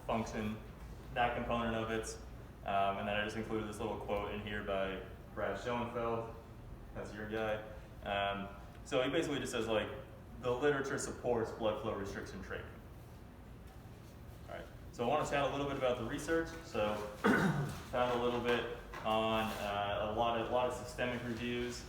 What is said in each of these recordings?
function, that component of it. And then I just included this little quote in here by Brad Schoenfeld. That's your guy. So he basically just says, like, the literature supports blood flow restriction training. All right. So I want to chat a little bit about the research. So found a little bit on a lot of systemic reviews,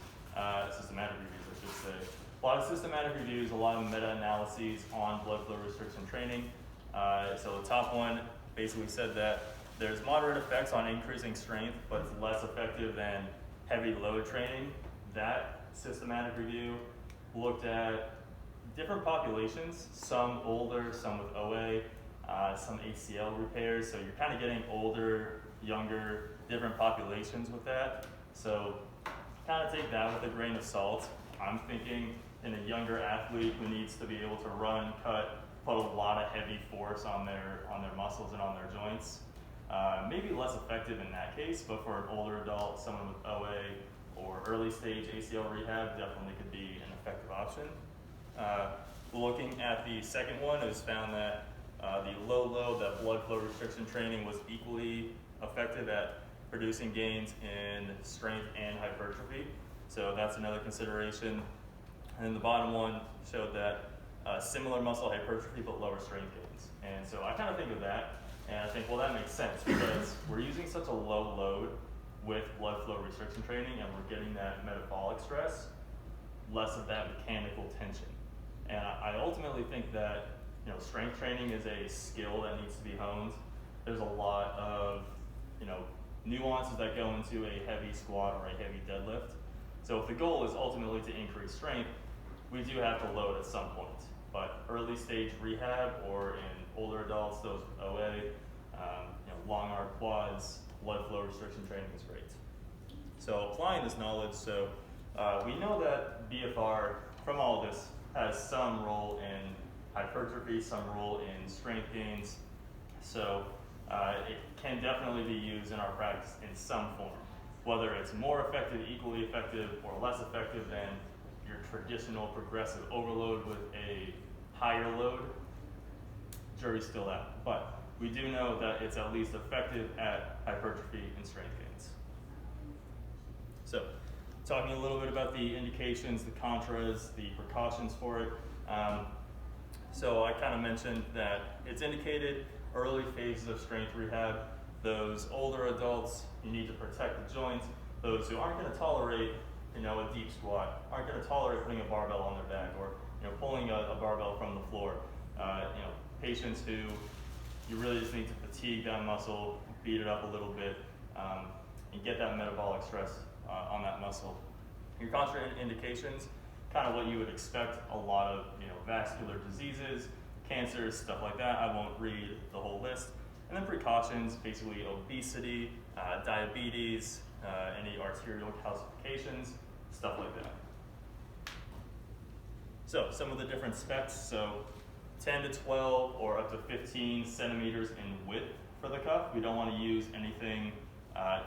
systematic reviews, I should say. A lot of systematic reviews, a lot of meta-analyses on blood flow restriction training. So the top one basically said that there's moderate effects on increasing strength, but it's less effective than heavy load training. That systematic review looked at different populations, some older, some with OA, some ACL repairs. So you're kind of getting older, younger, different populations with that. So kind of take that with a grain of salt. I'm thinking in a younger athlete who needs to be able to run, cut, put a lot of heavy force on their muscles and on their joints. Maybe less effective in that case, but for an older adult, someone with OA or early stage ACL rehab definitely could be an effective option. Looking at the second one, it was found that the low load, that blood flow restriction training was equally effective at producing gains in strength and hypertrophy. So that's another consideration. And then the bottom one showed that similar muscle hypertrophy but lower strength gains. And so I kind of think of that and I think, well, that makes sense because we're using such a low load with blood flow restriction training and we're getting that metabolic stress, less of that mechanical tension. And I ultimately think that strength training is a skill that needs to be honed. There's a lot of nuances that go into a heavy squat or a heavy deadlift. So if the goal is ultimately to increase strength, we do have to load at some point. But early stage rehab or in older adults, those with OA, long arc quads, blood flow restriction training is great. So applying this knowledge, so we know that BFR from all of this has some role in hypertrophy, some role in strength gains. So it can definitely be used in our practice in some form. Whether it's more effective, equally effective, or less effective than your traditional progressive overload with a higher load, jury's still out. But we do know that it's at least effective at hypertrophy and strength gains. So, talking a little bit about the indications, the contras, the precautions for it. So I kind of mentioned that it's indicated early phases of strength rehab. Those older adults, you need to protect the joints. Those who aren't going to tolerate, a deep squat, aren't going to tolerate putting a barbell on their back or, pulling a barbell from the floor. Patients who you really just need to fatigue that muscle, beat it up a little bit, and get that metabolic stress on that muscle. Your contraindications, kind of what you would expect, a lot of vascular diseases, cancers, stuff like that. I won't read the whole list. And then precautions, basically obesity, diabetes, any arterial calcifications, stuff like that. So some of the different specs, so 10 to 12 or up to 15 centimeters in width for the cuff. We don't want to use anything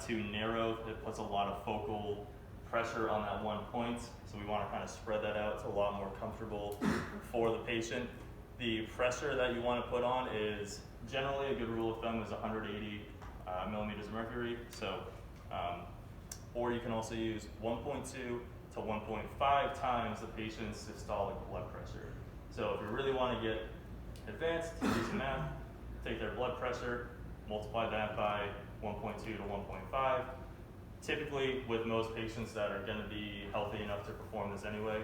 too narrow. It puts a lot of focal pressure on that one point. So we want to kind of spread that out. It's a lot more comfortable for the patient. The pressure that you want to put on is generally a good rule of thumb is 180 millimeters of mercury. So, or you can also use 1.2 to 1.5 times the patient's systolic blood pressure. So if you really want to get advanced, do some math, take their blood pressure, multiply that by 1.2 to 1.5. Typically, with most patients that are going to be healthy enough to perform this anyway,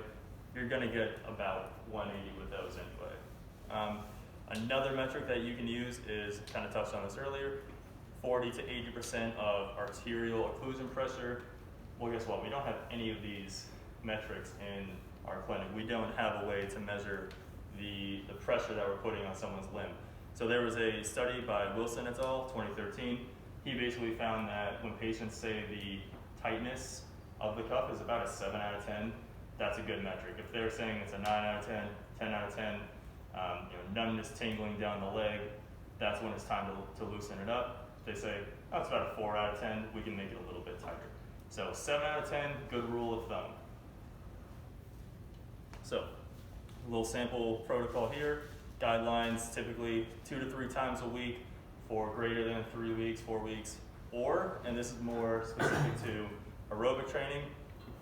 you're going to get about 180 with those anyway. Another metric that you can use is, kind of touched on this earlier, 40 to 80% of arterial occlusion pressure. Well, guess what? We don't have any of these metrics in our clinic. We don't have a way to measure the pressure that we're putting on someone's limb. So there was a study by Wilson et al., 2013. He basically found that when patients say the tightness of the cuff is about a 7 out of 10, that's a good metric. If they're saying it's a 9 out of 10, 10 out of 10, numbness tingling down the leg, that's when it's time to loosen it up. If they say, oh, it's about a 4 out of 10, we can make it a little bit tighter. So 7 out of 10, good rule of thumb. So a little sample protocol here. Guidelines, typically 2 to 3 times a week, for greater than 3 weeks, 4 weeks, or, and this is more specific to aerobic training,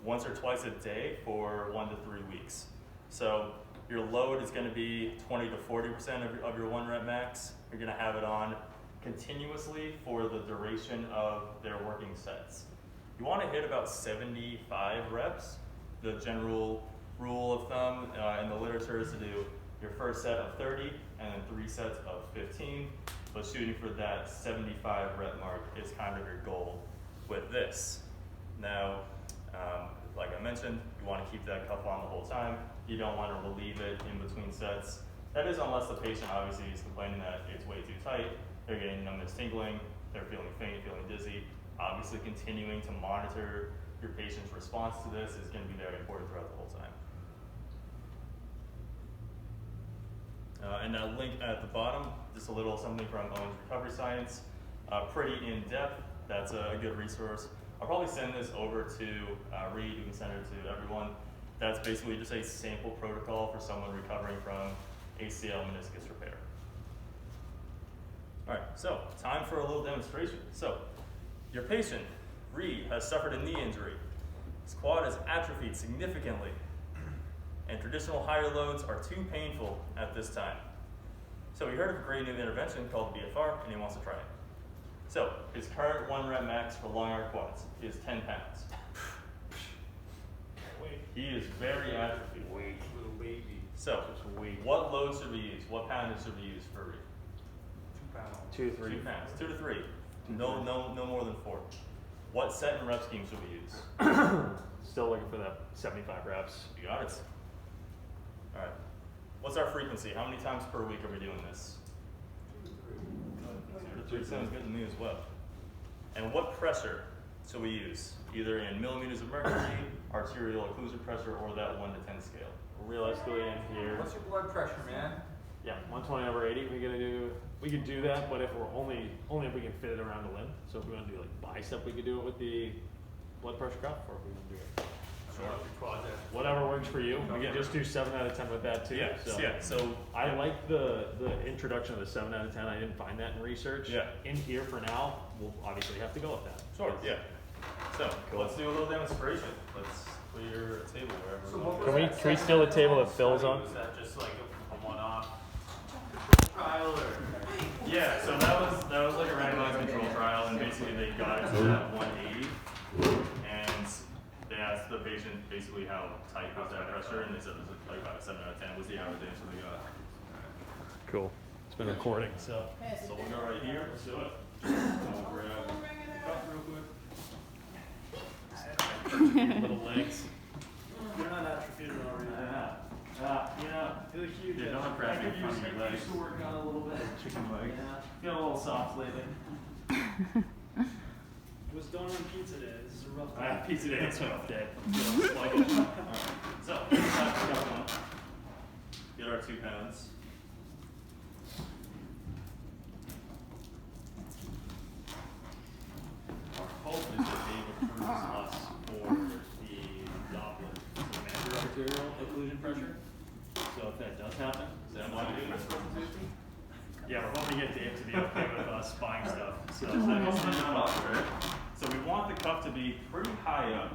once or twice a day for 1 to 3 weeks. So your load is going to be 20 to 40% of your 1 rep max. You're going to have it on continuously for the duration of their working sets. You want to hit about 75 reps. The general rule of thumb in the literature is to do your first set of 30 and then 3 sets of 15, but shooting for that 75 rep mark is kind of your goal with this. Now, like I mentioned, you want to keep that cuff on the whole time. You don't want to relieve it in between sets. That is unless the patient obviously is complaining that it's way too tight, they're getting numbness, tingling, they're feeling faint, feeling dizzy. Obviously continuing to monitor your patient's response to this is going to be very important throughout the whole time. And a link at the bottom, just a little something from Owen's Recovery Science. Pretty in-depth, that's a good resource. I'll probably send this over to Reed, you can send it to everyone. That's basically just a sample protocol for someone recovering from ACL meniscus repair. All right, so time for a little demonstration. So your patient, Reed, has suffered a knee injury. His quad is atrophied significantly, and traditional higher loads are too painful at this time. So he heard of a great new intervention called BFR, and he wants to try it. So his current 1 rep max for long arc quads is 10 pounds. He is very atrophied. Little baby. So what load should we use? What poundage should we use for Reed? 2 pounds. 2 to 3. 2 pounds. 2 to 3. No more than 4. What set and rep scheme should we use? Still looking for that 75 reps. You got it. All right. What's our frequency? How many times per week are we doing this? 2 to 3 sounds good to me as well. And what pressure should we use? Either in millimeters of mercury, arterial occlusion pressure, or that 1 to 10 scale. Realistically in here. What's your blood pressure, man? Yeah, 120/80. We could do that, but if we're only if we can fit it around a limb. So if we want to do like bicep, we could do it with the blood pressure cuff, or if we want to do it. Whatever works for you. We can just do 7 out of 10 with that too. Yeah. So I like the introduction of the 7 out of 10. I didn't find that in research. Yeah. In here for now, we'll obviously have to go with that. Sure. Yeah. So let's do a little demonstration. Let's clear a table wherever. So what was Can that we steal a table that Phil's on? Was that just like a one-off trial or? Yeah. So that was like a randomized control trial, and basically they got it to that 180, and they asked the patient basically how tight was that pressure, and they said it was like about a 7 out of 10 was the average answer they got. Cool. It's been recording. So we'll go right here. Let's do it. We'll grab the cup real quick. Little legs. You're not atrophied already. Feel like you don't have crack in front of your legs. Used to working on a little bit. Chicken leg. Yeah. Feeling a little soft lately. It was done on pizza day. This is a rough day. Pizza day, it's a rough day. Alright, so let's have the cup on. Get our 2 pounds. Our hope is that Dave approves us for the Doppler, the major arterial occlusion pressure. So if that does happen, is that why we do this presentation? Yeah, we're hoping to get Dave to be okay with us buying stuff. So we want the cuff to be pretty high up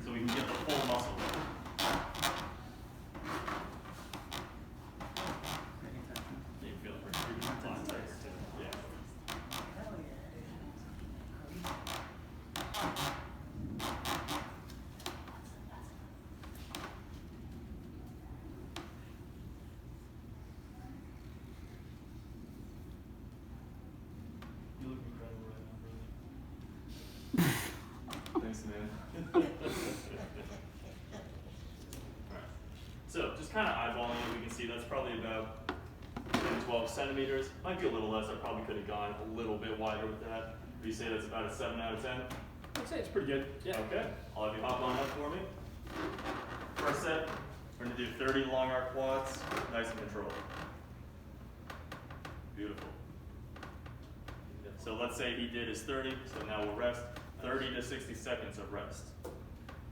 so we can get the full muscle. You feel it pretty flat too. Yeah. You look incredible right now, brother. Thanks, man. Alright. So just kind of eyeballing it, we can see that's probably about 10, 12 centimeters. Might be a little less. I probably could have gone a little bit wider with that. Would you say that's about a 7 out of 10? I'd say it's pretty good. Yeah. Okay. I'll have you hop on up for me. First set, we're going to do 30 long arc quads, nice and controlled. Beautiful. So let's say he did his 30, so now we'll rest. 30 to 60 seconds of rest.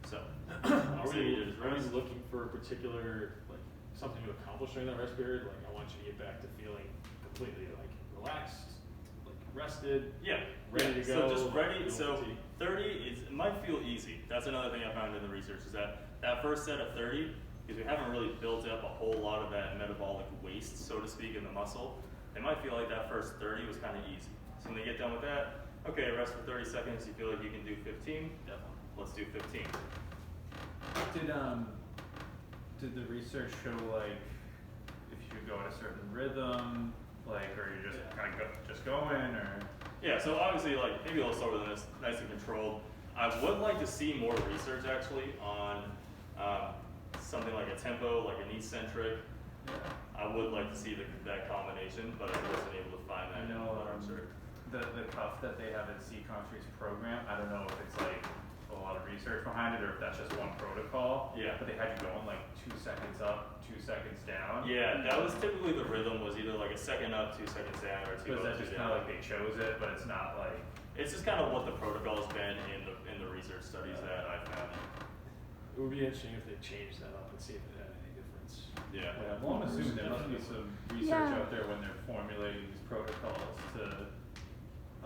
So, Are say he did his we rest. looking for a particular, like, something to accomplish during that rest period? Like, I want you to get back to feeling completely, like, relaxed, like, rested. Yeah, Ready to So go, just ready. no So fatigue. 30 it might feel easy. That's another thing I found in the research is that first set of 30, because we haven't really built up a whole lot of that metabolic waste, so to speak, in the muscle. They might feel like that first 30 was kind of easy. So when they get done with that, okay, rest for 30 seconds. You feel like you can do 15. Definitely. Let's do 15. Did the research show like if you go at a certain rhythm, like, or you're just kind of just going, or? Yeah, so obviously, like, maybe I'll start with this, nice and controlled. I would like to see more research, actually, on something like a tempo, like an eccentric. Yeah. I would like to see that combination, but I wasn't able to find that I in know the research. the cuff that they have in C-Country's program, I don't know if it's like a lot of research behind it or if that's just one protocol. Yeah. But they had you going like 2 seconds up, 2 seconds down. Yeah, that was typically the rhythm was either like a second up, 2 seconds down, or 2 So is up, that 2 just down. kind of like they chose it, but it's not like. It's just kind of what the protocol's been in the research studies that I found. It would be interesting if they changed that up and see if it had any difference. Yeah. Yeah, well, I'm assuming there must be some research Yeah. out there when they're formulating these protocols to,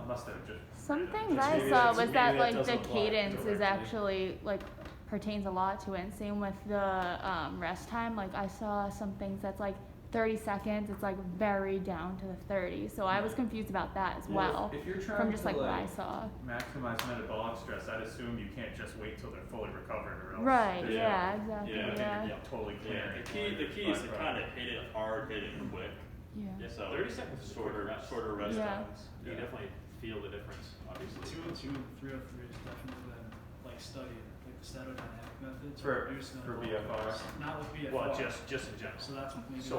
unless they're just. Some things Maybe I that's- saw was maybe that that like the doesn't apply cadence is directly. actually like pertains a lot to it. And same with the rest time. Like I saw some things that's like 30 seconds. It's like very down to the 30. So I was confused about that as well. If you're trying From just to like what I saw. maximize metabolic stress, I'd assume you can't just wait till they're fully recovered or else. Right. there's Yeah. no- Exactly. Yeah. Yeah. You're totally Yeah, clearing. the key is to kind of hit it hard, hit it quick. Yeah. Yeah, So 30 seconds is a quick shorter rest. rest Yeah. times. You Yeah. definitely feel the difference, obviously. 202 and 303 is definitely been like studied, like the statodynamic methods For reduce BFR. metabolic stress. Not with BFR. Well, just in general. So that's maybe. So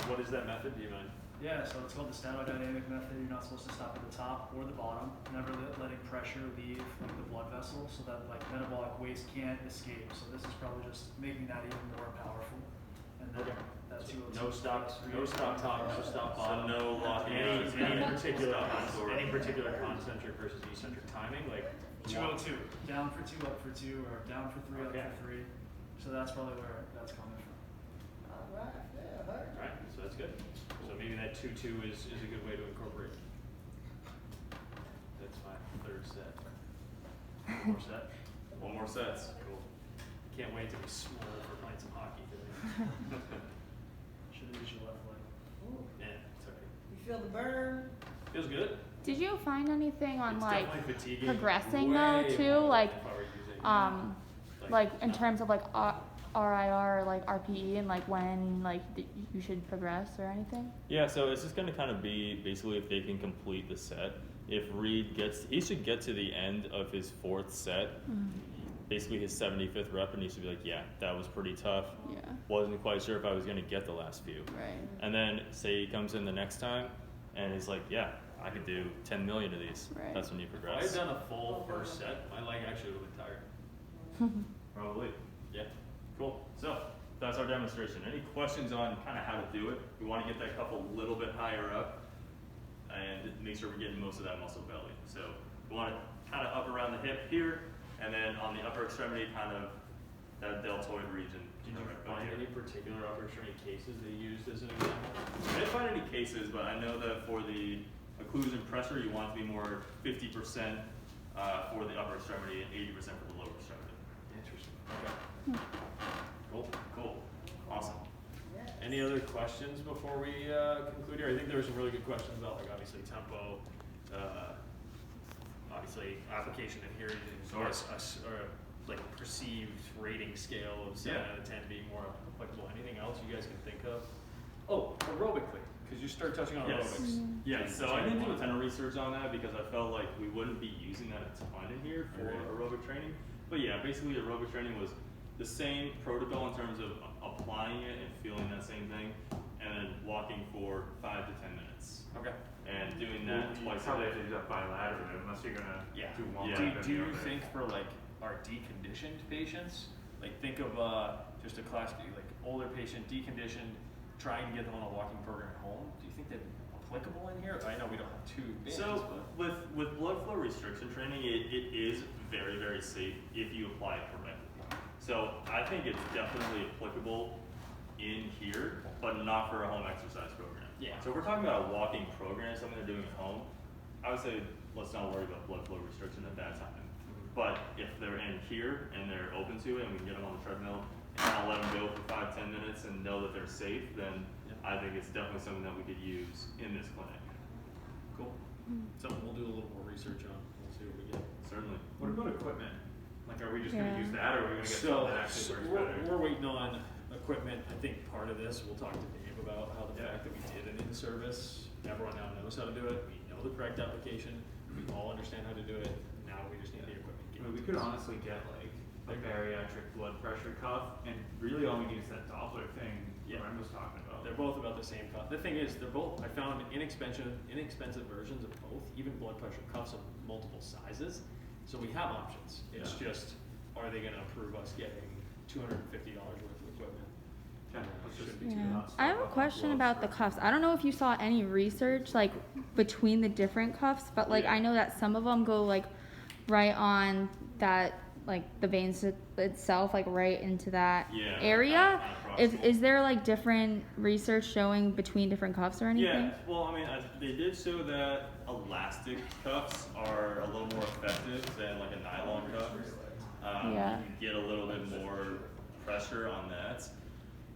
what is that method? Do you mind? Yeah, so it's called the statodynamic method. You're not supposed to stop at the top or the bottom, never letting pressure leave like the blood vessel so that like metabolic waste can't escape. So this is probably just making that even more powerful. And then Okay. that's No stop top, no stop So bottom. no locking arms, Any no particular, stop absorb. any particular concentric versus eccentric timing, like 202, down for 2, up for 2, or down for 3, Okay. up for 3. So that's probably where that's coming from. Alright, so that's good. So maybe that 2-2 is a good way to incorporate. That's my third set. One more set. One more sets. Cool. Can't wait to be small for playing some hockey today. Should have used your left leg. Yeah, it's okay. You feel the burn? Feels good. Did you find anything on It's like definitely fatiguing. progressing though way too? more Like if I were using, like in terms of like RIR or like RPE and like when like you should progress or anything? Yeah, so it's just going to kind of be basically if they can complete the set. If Reed he should get to the end of his 4th set, basically his 75th rep, and he should be like, yeah, that was pretty tough. Yeah. Wasn't quite sure if I was going to get the last few. Right. And then say he comes in the next time, and he's like, yeah, I could do 10 million of these. Right. That's when you If I had progress. done a full first set, my leg actually would have been tired. Probably. Yeah. Cool. So that's our demonstration. Any questions on kind of how to do it? We want to get that cup a little bit higher up and make sure we're getting most of that muscle belly. So we want it kind of up around the hip here, and then on the upper extremity, kind of that deltoid region. Did you right find here. any particular upper extremity cases they used as an example? I didn't find any cases, but I know that for the occlusion pressure, you want it to be more 50% for the upper extremity and 80% for the lower extremity. Interesting. Okay. Cool. Cool. Awesome. Any other questions before we conclude here? I think there were some really good questions about, like, obviously tempo, obviously application adherence, Sure. or like perceived rating scale of 7 Yeah. out of 10 being more applicable. Anything else you guys can think of? Oh, aerobically, because you start touching on Yes. aerobics. Yeah, so I didn't do a ton of research on that because I felt like we wouldn't be using that a ton in here for Okay. aerobic training. But yeah, basically aerobic training was the same protocol in terms of applying it and feeling that same thing, and then walking for 5 to 10 minutes. Okay. And doing that You twice a probably day. have to do that bilaterally unless you're gonna Yeah. do one Yeah. leg then Do the you other. think for like our deconditioned patients, like think of just a classic like older patient deconditioned, trying to get them on a walking program at home? Do you think that's applicable in here? I know we don't have 2 bands, So but with blood flow restriction training, it is very, very safe if you apply it correctly. So I think it's definitely applicable in here, but not for a home exercise program. Yeah. So if we're talking about a walking program, something they're doing at home, I would say let's not worry about blood flow restriction at that time. But if they're in here and they're open to it and we can get them on the treadmill and I'll let them go for 5-10 minutes and know that they're safe, then I think it's definitely something that we could use in this clinic. Cool. Something we'll do a little more research on. We'll see what we get. Certainly. What about equipment? Like, are we just Yeah. gonna use that, or are we gonna get So, something that actually works better? we're waiting on equipment. I think part of this, we'll talk to Dave about how the fact that we did an in-service, everyone now knows how to do it. We know the correct application. We all understand how to do it. Now we just need the equipment. I mean, we could honestly get like a bariatric blood pressure cuff, and really all we need is that Doppler thing Ryan was talking about. They're both about the same cuff. The thing is, they're both, I found inexpensive versions of both, even blood pressure cuffs of multiple sizes. So we have options. It's just, are they gonna approve us getting $250 worth of equipment? Okay, let's just Should be do Yeah. that. I have a question about the cuffs. I don't know if you saw any research like between the different cuffs, but like Yeah. I know that some of them go like right on that like the veins itself, like right into that Yeah, area. kinda Is there like different research showing between different cuffs or anything? Yeah, well, I mean, they did show that elastic cuffs are a little more effective than like a nylon cuff. Yeah. You can get a little bit more pressure on that.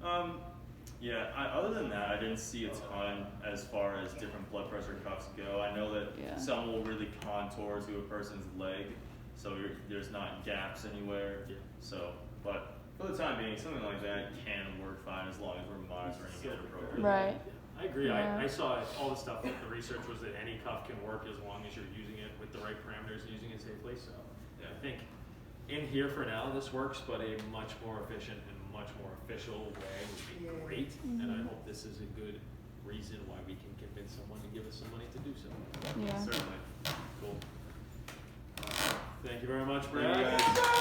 Other than that, I didn't see a ton as far as different blood pressure cuffs go. I know that Yeah. some will really contour to a person's leg, so there's not gaps anywhere. Yeah. So, but for the time being, something like that can work fine as long as we're monitoring it appropriately. Right. I agree. Yeah. I saw it, all the stuff, the research was that any cuff can work as long as you're using it with the right parameters and using it safely. So I think in here for now this works, but a much more efficient and much more official way would be great. And I hope this is a good reason why we can convince someone to give us some money to do so. Yeah. Certainly. Cool. Thank you very much, Thank you, Brad. guys.